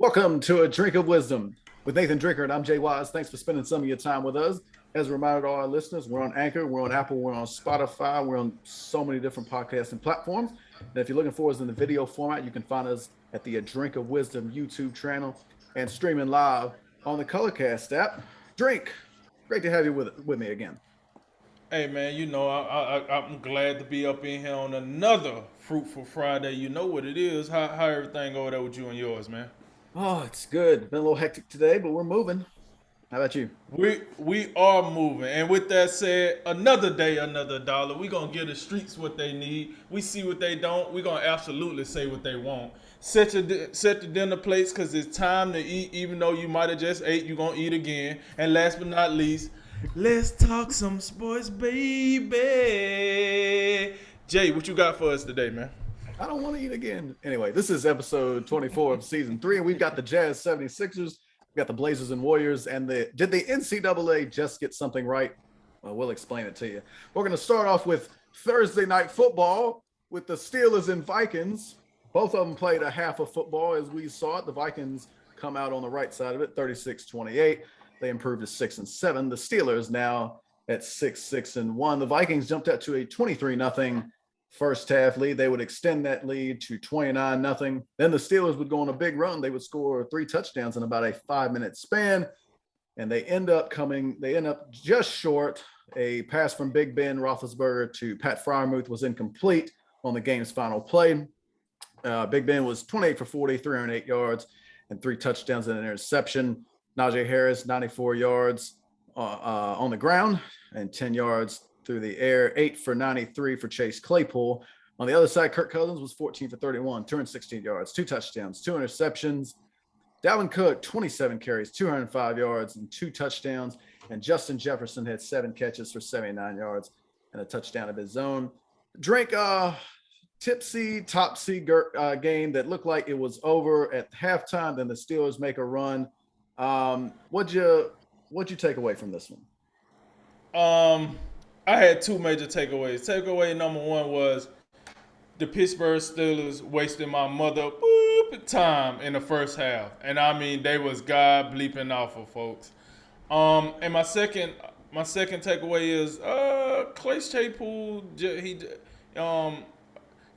Welcome to A Drink of Wisdom with Nathan Drinker, and I'm Jay Wise. Thanks for spending some of your time with us. As a reminder to all our listeners, we're on Anchor, we're on Apple, we're on Spotify, we're on so many different podcasting platforms. And if you're looking for us in the video format, you can find us at the A Drink of Wisdom YouTube channel and streaming live on the Colorcast app. Drink, great to have you with me again. Hey man, I'm glad to be up in here on another fruitful Friday. You know what it is. How everything over there with you and yours, man? Oh, it's good. Been a little hectic today, but we're moving. How about you? We are moving, and with that said, another day, another dollar. We gonna give the streets what they need. We see what they don't. We gonna absolutely say what they want. Set the dinner plates, cause it's time to eat. Even though you might have just ate, you gonna eat again. And last but not least, let's talk some sports, baby. Jay, what you got for us today, man? I don't want to eat again. Anyway, this is episode 24 of season 3, and we've got the Jazz 76ers, we've got the Blazers and Warriors, and did the NCAA just get something right? Well, we'll explain it to you. We're going to start off with Thursday night football with the Steelers and Vikings. Both of them played a half of football as we saw it. The Vikings come out on the right side of it, 36-28. They improved to 6-7. The Steelers now at 6-6-1. The Vikings jumped out to a 23-0 first half lead. They would extend that lead to 29-0. Then the Steelers would go on a big run. They would score 3 touchdowns in about a 5-minute span. And they end up just short. A pass from Big Ben Roethlisberger to Pat Freiermuth was incomplete on the game's final play. Big Ben was 28 for 40, 308 yards, and 3 touchdowns and an interception. Najee Harris, 94 yards on the ground and 10 yards through the air, 8 for 93 for Chase Claypool. On the other side, Kirk Cousins was 14 for 31, 216 yards, 2 touchdowns, 2 interceptions. Dalvin Cook, 27 carries, 205 yards, and 2 touchdowns. And Justin Jefferson had 7 catches for 79 yards and a touchdown of his own. Drink topsy game that looked like it was over at halftime. Then the Steelers make a run. What'd you take away from this one? I had two major takeaways. Takeaway number one was the Pittsburgh Steelers wasted my mother time in the first half, and I mean they was God bleeping awful, folks. And my second takeaway is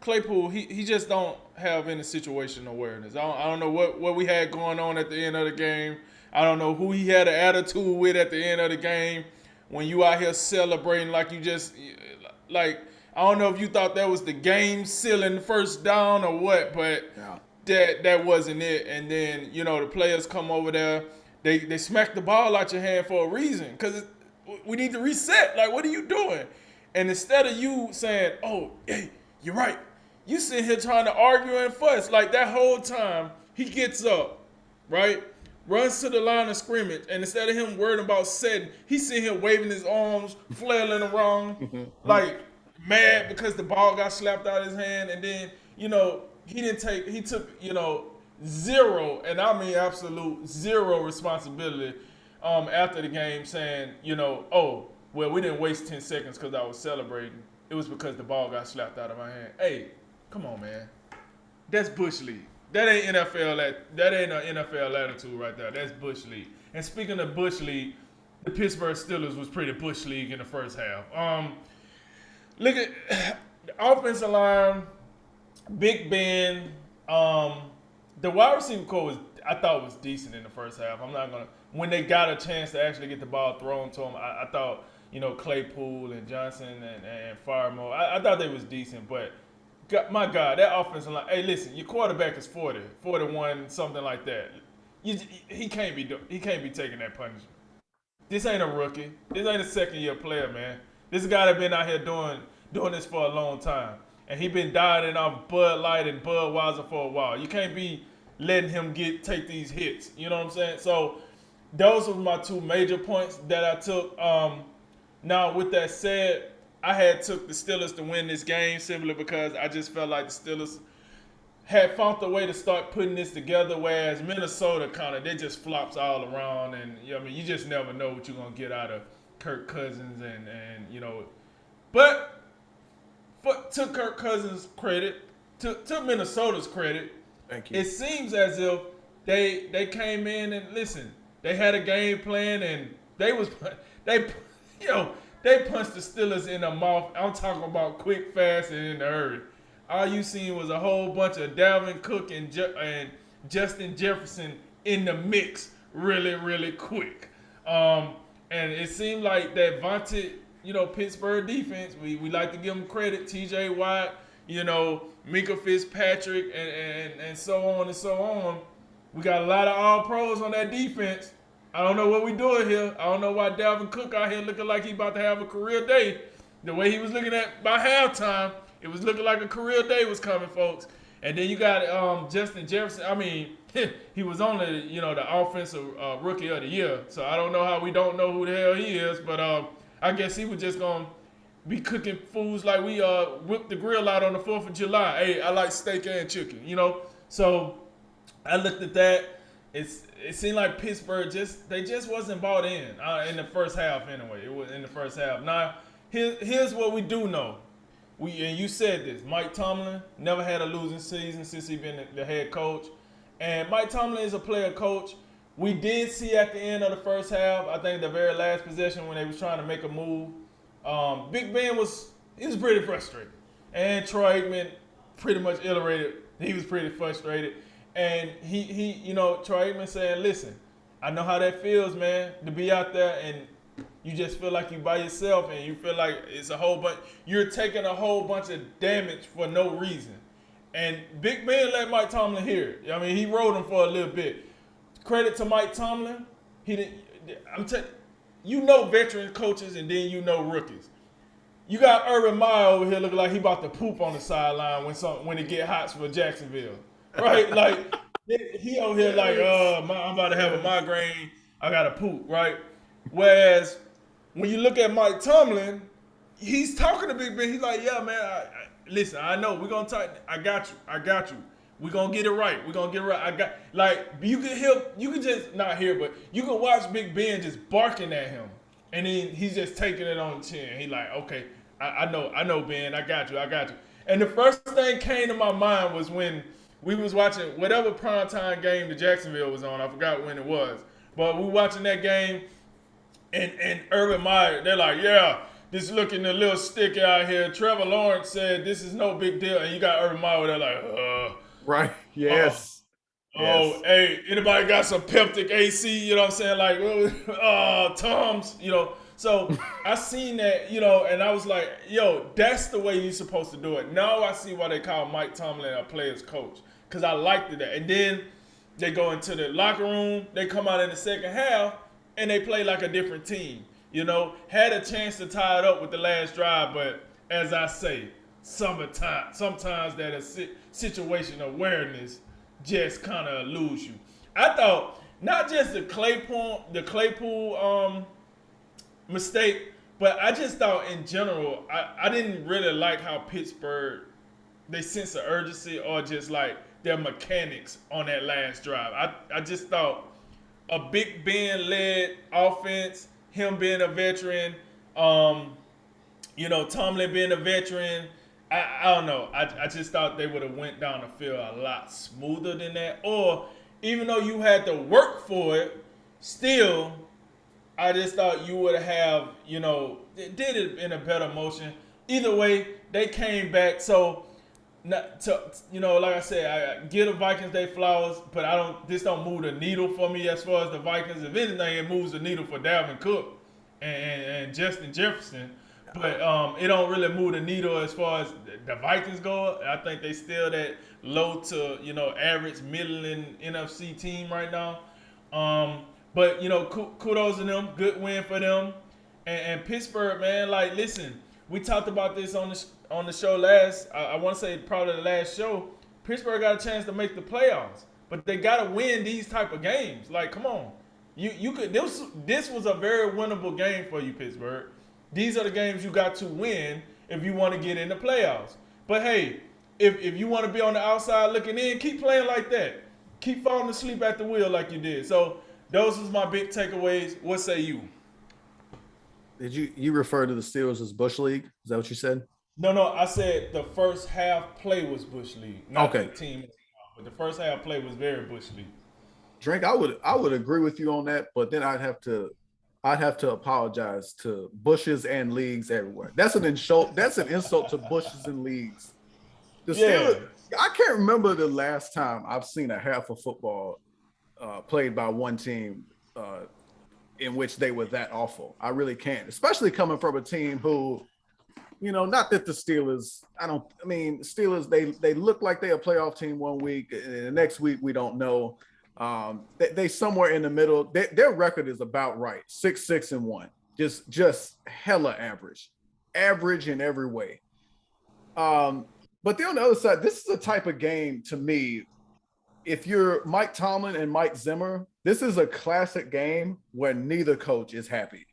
Claypool he just don't have any situational awareness. I don't know what we had going on at the end of the game. I don't know who he had an attitude with at the end of the game. When you out here celebrating like you just like I don't know if you thought that was the game sealing first down or what, but Yeah. that wasn't it. And then the players come over there, they smack the ball out your hand for a reason because we need to reset. Like, what are you doing? And instead of you saying, "Oh, hey, you're right," you sitting here trying to argue and fuss. Like that whole time, he gets up, right? Runs to the line of scrimmage, and instead of him worrying about setting, he's sitting here waving his arms, flailing around, like mad because the ball got slapped out of his hand, and then he took zero, and I mean absolute zero responsibility after the game, saying oh well, we didn't waste 10 seconds because I was celebrating. It was because the ball got slapped out of my hand. Hey, come on, man. That's Bush League. That ain't NFL. That ain't an NFL attitude right there. That's Bush League. And speaking of Bush League, the Pittsburgh Steelers was pretty Bush League in the first half. Look at the offensive line, Big Ben. The wide receiver core I thought was decent in the first half. I'm not gonna when they got a chance to actually get the ball thrown to them. I thought Claypool and Johnson and Firemore. I thought they was decent, but my God, that offensive line. Hey, listen, your quarterback is 40, 41, something like that. He can't be taking that punishment. This ain't a rookie. This ain't a second year player, man. This guy that been out here doing this for a long time, and he been dieting off Bud Light and Budweiser for a while. You can't be letting him take these hits. You know what I'm saying? So those were my two major points that I took. Now, with that said, I had took the Steelers to win this game simply because I just felt like the Steelers had found a way to start putting this together, whereas Minnesota they just flops all around, and you just never know what you're gonna get out of Kirk Cousins, but to Kirk Cousins' credit, to Minnesota's credit, Thank you. it seems as if they came in and listen. They had a game plan and they you know they punched the Steelers in the mouth. I'm talking about quick, fast, and in a hurry. All you seen was a whole bunch of Dalvin Cook and Justin Jefferson in the mix really, really quick. And it seemed like that vaunted, Pittsburgh defense. We like to give them credit. T.J. Watt, Minka Fitzpatrick, and so on and so on. We got a lot of all pros on that defense. I don't know what we doing here. I don't know why Dalvin Cook out here looking like he about to have a career day. The way he was looking at by halftime, it was looking like a career day was coming, folks. And then you got Justin Jefferson. I mean, he was only, the offensive rookie of the year. So I don't know how we don't know who the hell he is. But I guess he was just going to be cooking foods like we whipped the grill out on the 4th of July. Hey, I like steak and chicken, So I looked at that. It seemed like Pittsburgh they just wasn't bought in the first half anyway. It was in the first half. Now, here's what we do know. And you said this, Mike Tomlin never had a losing season since he's been the head coach. And Mike Tomlin is a player coach. We did see at the end of the first half, I think the very last possession when they was trying to make a move, Big Ben was pretty frustrated. And Troy Aikman pretty much iterated. He was pretty frustrated. And he Troy Aikman saying, listen, I know how that feels, man, to be out there and you just feel like you by yourself and you feel like it's a whole bunch. You're taking a whole bunch of damage for no reason. And Big Ben let Mike Tomlin hear it. I mean, he rode him for a little bit. Credit to Mike Tomlin. He didn't. Veteran coaches and then rookies. You got Urban Meyer over here looking like he about to poop on the sideline when it get hot for Jacksonville, right? Like he over here like, I'm about to have a migraine. I got to poop, right? Whereas when you look at Mike Tomlin, he's talking to Big Ben. He's like, yeah, man, listen, I know. We're going to talk. I got you. We're going to get it right. You can just, not hear, but you can watch Big Ben just barking at him. And then he's just taking it on the chin. He's like, okay, I know, Ben, I got you. And the first thing came to my mind was when we was watching whatever primetime game the Jacksonville was on. I forgot when it was. But we were watching that game. And Urban Meyer, they're like, yeah, this looking a little sticky out here. Trevor Lawrence said this is no big deal. And you got Urban Meyer, they're like, Right, yes. Oh, hey, anybody got some Peptic AC, you know what I'm saying? Like, Tums, So I seen that, and I was like, yo, that's the way you're supposed to do it. Now I see why they call Mike Tomlin a player's coach. Because I liked that. And then they go into the locker room. They come out in the second half. And they play like a different team, Had a chance to tie it up with the last drive, but as I say, sometimes that situation awareness just kind of eludes you. I thought not just the Claypool mistake, but I just thought in general, I didn't really like how Pittsburgh, they sense of urgency or just like their mechanics on that last drive. I just thought a Big Ben-led offense, him being a veteran, Tomlin being a veteran, I don't know. I just thought they would have went down the field a lot smoother than that. Or even though you had to work for it, still, I just thought you would have, did it in a better motion. Either way, they came back. So, like I said, I give the Vikings their flowers, but this don't move the needle for me as far as the Vikings. If anything, it moves the needle for Dalvin Cook and Justin Jefferson. But it don't really move the needle as far as the Vikings go. I think they still that low to, average middling NFC team right now. But kudos to them. Good win for them. And Pittsburgh, man, like, listen, we talked about this on the show last. I want to say probably the last show. Pittsburgh got a chance to make the playoffs, but they got to win these type of games. Like, come on, you could. This was a very winnable game for you, Pittsburgh. These are the games you got to win if you want to get in the playoffs. But hey, if you want to be on the outside looking in, keep playing like that. Keep falling asleep at the wheel like you did. So those was my big takeaways. What say you? Did you refer to the Steelers as Bush League? Is that what you said? No, I said the first half play was Bush League, not okay. The team. But the first half play was very Bush League. Drink, I would agree with you on that, but then I'd have to apologize to bushes and leagues everywhere. That's an insult to bushes and leagues. The Yeah. Steelers, I can't remember the last time I've seen a half of football played by one team in which they were that awful. I really can't, especially coming from a team who, not that the Steelers, Steelers, they look like they're a playoff team one week, and the next week we don't know. They somewhere in the middle. Their record is about right, 6-6-1, just hella average in every way. But then on the other side, this is the type of game to me. If you're Mike Tomlin and Mike Zimmer, this is a classic game where neither coach is happy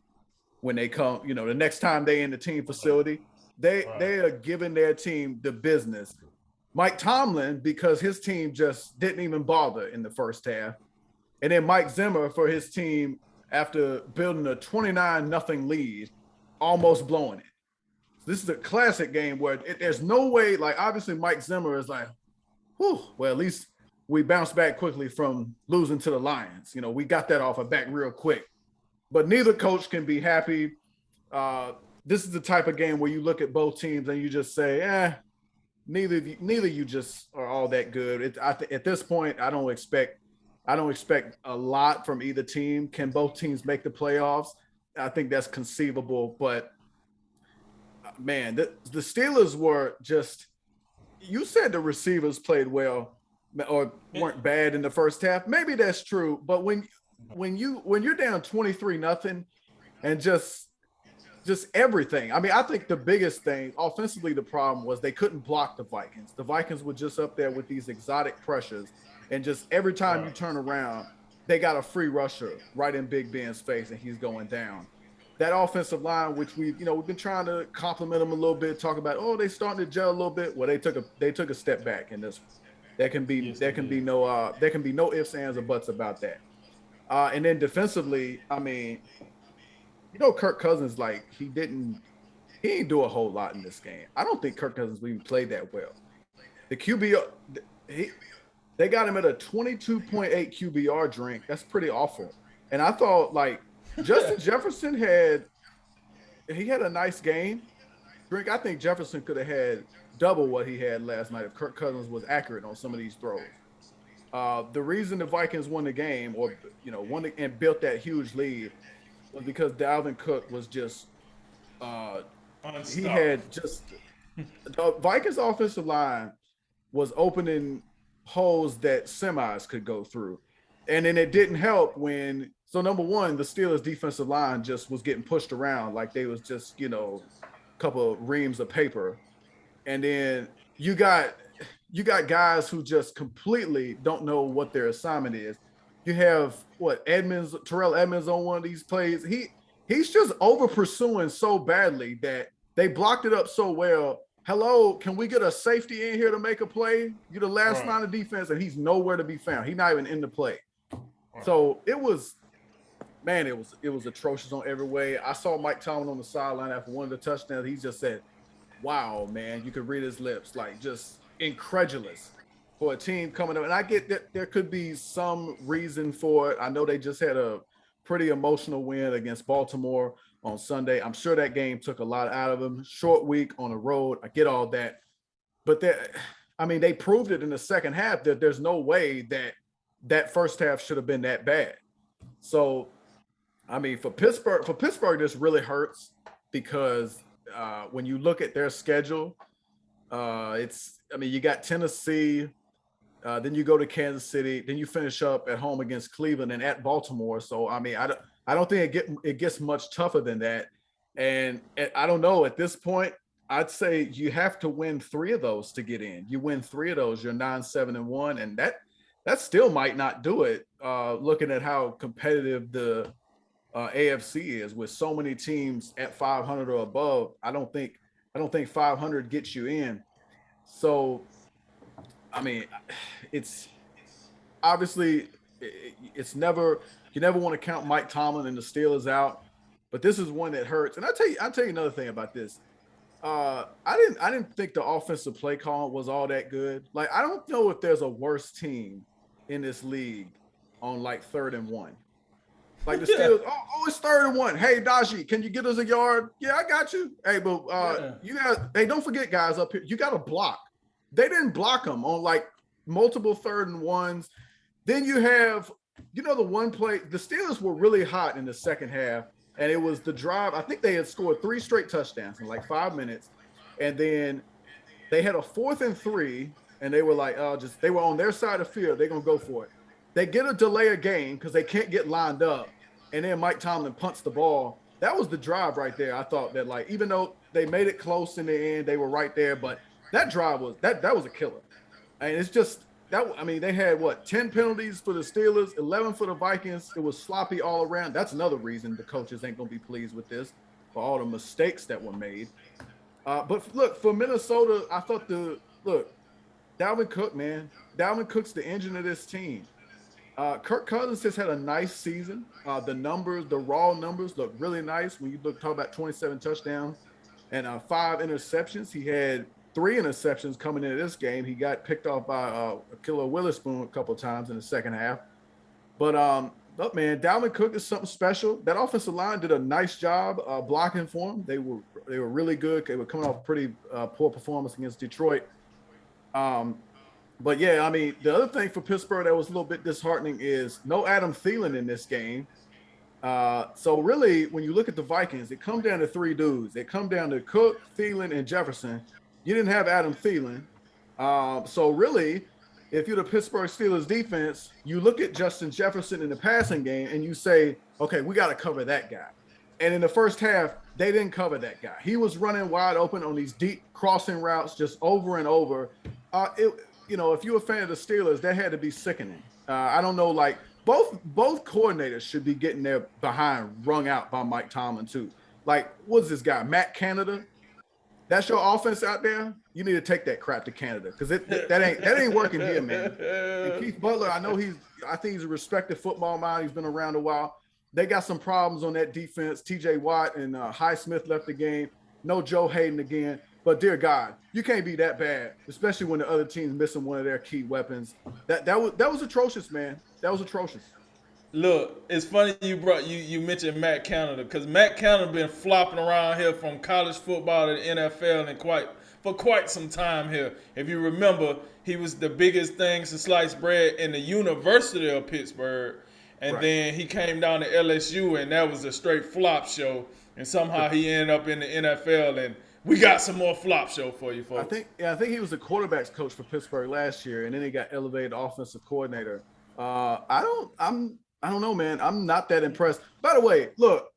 when they come. The next time they in the team facility, they are giving their team the business. Mike Tomlin, because his team just didn't even bother in the first half. And then Mike Zimmer for his team after building a 29-0 lead, almost blowing it. So this is a classic game where there's no way, like obviously Mike Zimmer is like, whew, well, at least we bounced back quickly from losing to the Lions. We got that off our back real quick. But neither coach can be happy. This is the type of game where you look at both teams and you just say, neither you just are all that good. At this point, I don't expect a lot from either team. Can both teams make the playoffs? I think that's conceivable. But man, the Steelers were just. You said the receivers played well or weren't bad in the first half. Maybe that's true. But when you're down 23-0 and just everything. I think the biggest thing offensively, the problem was they couldn't block the Vikings. The Vikings were just up there with these exotic pressures, and just every time you turn around, they got a free rusher right in Big Ben's face, and he's going down. That offensive line, which we've been trying to compliment them a little bit, talk about, they starting to gel a little bit. Well, they took a step back in this. There can be no ifs, ands, or buts about that. And then defensively, Kirk Cousins, like he didn't do a whole lot in this game. I don't think Kirk Cousins even played that well. The QBR, they got him at a 22.8 QBR drink. That's pretty awful. And I thought like Justin Jefferson had a nice game. Drink, I think Jefferson could have had double what he had last night if Kirk Cousins was accurate on some of these throws. The reason the Vikings won the game, or won and built that huge lead, was because Dalvin Cook was just he had just the Vikings offensive line was opening holes that semis could go through. And then it didn't help when number one, the Steelers defensive line just was getting pushed around like they was just, a couple of reams of paper. And then you got guys who just completely don't know what their assignment is. You have Terrell Edmonds on one of these plays. He's just over pursuing so badly that they blocked it up so well. Hello, can we get a safety in here to make a play? You're the last line of defense, and he's nowhere to be found. He's not even in the play. So it was atrocious on every way. I saw Mike Tomlin on the sideline after one of the touchdowns. He just said, "Wow, man," you could read his lips, like just incredulous for a team coming up. And I get that there could be some reason for it. I know they just had a pretty emotional win against Baltimore on Sunday. I'm sure that game took a lot out of them. Short week on the road. I get all that. But they proved it in the second half that there's no way that first half should have been that bad. So, for Pittsburgh, this really hurts because when you look at their schedule, you got Tennessee, then you go to Kansas City, then you finish up at home against Cleveland and at Baltimore. So, I don't think it gets much tougher than that. And I don't know, at this point, I'd say you have to win 3 of those to get in. You win 3 of those, you're 9-7-1, and that still might not do it. Looking at how competitive the AFC is with so many teams at 500 or above, I don't think 500 gets you in. So, it's obviously it's never, you never want to count Mike Tomlin and the Steelers out, but this is one that hurts. And I'll tell you another thing about this. I didn't think the offensive play call was all that good. Like, I don't know if there's a worse team in this league on like 3rd and 1. Like the Steelers, it's 3rd and 1. Hey, Daji, can you get us a yard? Yeah, I got you. Hey, but you guys, hey, don't forget, guys, up here, you got to block. They didn't block them on like multiple 3rd and 1s. Then you have, the one play, the Steelers were really hot in the second half, and it was the drive. I think they had scored 3 straight touchdowns in like 5 minutes. And then they had a 4th and 3, and they were like, they were on their side of the field. They're going to go for it. They get a delay of game because they can't get lined up. And then Mike Tomlin punts the ball. That was the drive right there. I thought that, like, even though they made it close in the end, they were right there. But that drive was that was a killer. And it's just that. I mean, they had 10 penalties for the Steelers, 11 for the Vikings. It was sloppy all around. That's another reason the coaches ain't gonna be pleased with this for all the mistakes that were made. But look, for Minnesota, I thought Dalvin Cook, man, Dalvin Cook's the engine of this team. Kirk Cousins has had a nice season. The raw numbers look really nice. When you talk about 27 touchdowns and 5 interceptions, he had 3 interceptions coming into this game. He got picked off by Killer Witherspoon a couple of times in the second half. But look, man, Dalvin Cook is something special. That offensive line did a nice job blocking for him. They were really good. They were coming off a pretty poor performance against Detroit. But yeah, I mean, the other thing for Pittsburgh that was a little bit disheartening is no Adam Thielen in this game. So really, when you look at the Vikings, it comes down to 3 dudes. It comes down to Cook, Thielen, and Jefferson. You didn't have Adam Thielen. So really, if you're the Pittsburgh Steelers defense, you look at Justin Jefferson in the passing game and you say, okay, we got to cover that guy. And in the first half, they didn't cover that guy. He was running wide open on these deep crossing routes just over and over. If you're a fan of the Steelers, that had to be sickening. I don't know, like both coordinators should be getting their behind wrung out by Mike Tomlin too. Like, what's this guy, Matt Canada? That's your offense out there. You need to take that crap to Canada because that ain't working here, man. And Keith Butler, I think he's a respected football mind. He's been around a while. They got some problems on that defense. T.J. Watt and Highsmith left the game. No Joe Hayden again. But dear God, you can't be that bad, especially when the other team's missing one of their key weapons. That was atrocious, man. That was atrocious. Look, it's funny you mentioned Matt Canada because Matt Canada been flopping around here from college football to the NFL and for quite some time here. If you remember, he was the biggest thing to slice bread in the University of Pittsburgh, and then he came down to LSU and that was a straight flop show. And somehow he ended up in the NFL, and we got some more flop show for you folks. I think he was the quarterbacks coach for Pittsburgh last year, and then he got elevated offensive coordinator. I don't know, man. I'm not that impressed. By the way, look,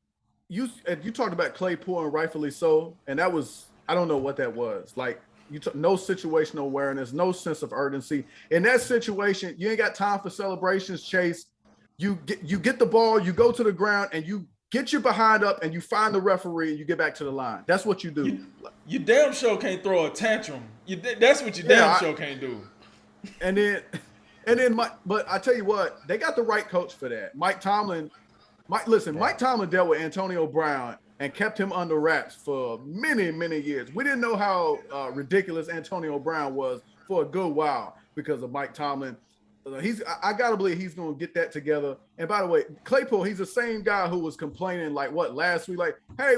you talked about Claypool and rightfully so, and that was, I don't know what that was. Like, no situational awareness, no sense of urgency. In that situation, you ain't got time for celebrations, Chase. You get the ball, you go to the ground, and you get your behind up, and you find the referee, and you get back to the line. That's what you do. You damn sure can't throw a tantrum. That's what you damn sure can't do. But I tell you what, they got the right coach for that. Mike Tomlin dealt with Antonio Brown and kept him under wraps for many, many years. We didn't know how ridiculous Antonio Brown was for a good while because of Mike Tomlin. I gotta believe he's gonna get that together. And by the way, Claypool, he's the same guy who was complaining last week, like, hey,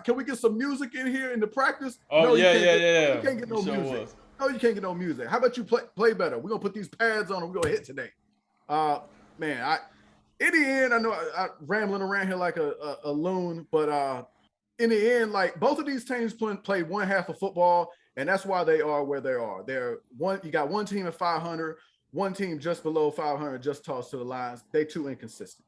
can we get some music in here in the practice? Oh, no, yeah. You can't get no music. No, you can't get no music. How about you play better? We're gonna put these pads on and we're gonna hit today. Man, in the end, I know I rambling around here like a loon, but in the end, like both of these teams played one half of football, and that's why they are where they are. You got one team at 500. One team just below 500 just tossed to the lines. They too inconsistent.